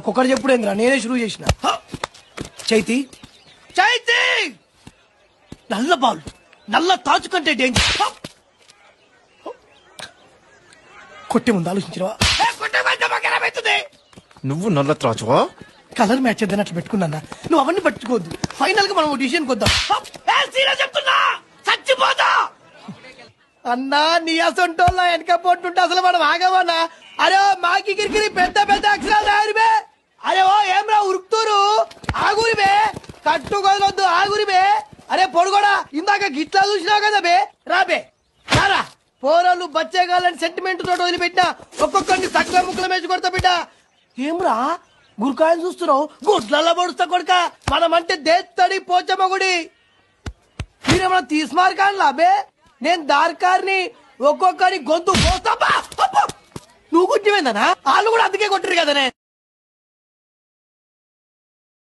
ఒకటి చెప్పుడేంద్రా నేనే షురూ చేసిన. చైతి చైతి నల్ల బాల్ నల్ల తాచు కంటే డేంజర్. కొట్టే ముందు ఆలోచించవా? నువ్వు నల్ల త్రాచువా? కలర్ మ్యాచ్ చేద్దాని అట్లా పెట్టుకున్నా. నువ్వు అవన్నీ పట్టుకోవద్దు. ఫైనల్ గా మనం డిసిషన్ కొద్దాం. చెప్తున్నా చచ్చిపోతా అన్నా. నీ అసంటోళ్ళ వెనక పోతుంటే అసలు మనం ఆగమన్నా. అరే మాకి కిరికిరి పెద్ద పెద్ద అక్షరాలు రాయరుబే. అరే ఓ ఏమ్రా ఉరుకుతూరు ఆగురిబే. కట్టుకోవద్దు ఆగురిబే. అరే పొడుగోడా ఇందాక గిట్లా చూసినావు కదా బే. రాబే రారా. పోరాలు బచ్చేగాలని సెంటిమెంట్ తోటి వదిలిపెట్టినా ఒక్కొక్కరిని తక్కువ ముక్కల మేసి కొడతా బిడ్డ. ఏమ్రా గురికాయలు చూస్తున్నావు? గుడ్లల్లో పొడుస్తా కొడుక. మనమంటే దేత్తడి పోచమ్మ గుడి. మీరేమన్నా తీసుమారు కానీ లాబే. నేను దారికారిని ఒక్కొక్కరి గొంతు పోస్తా. నువ్వు గుట్టిపోయిందనా? వాళ్ళు కూడా అందుకే కొట్టరు కదనే.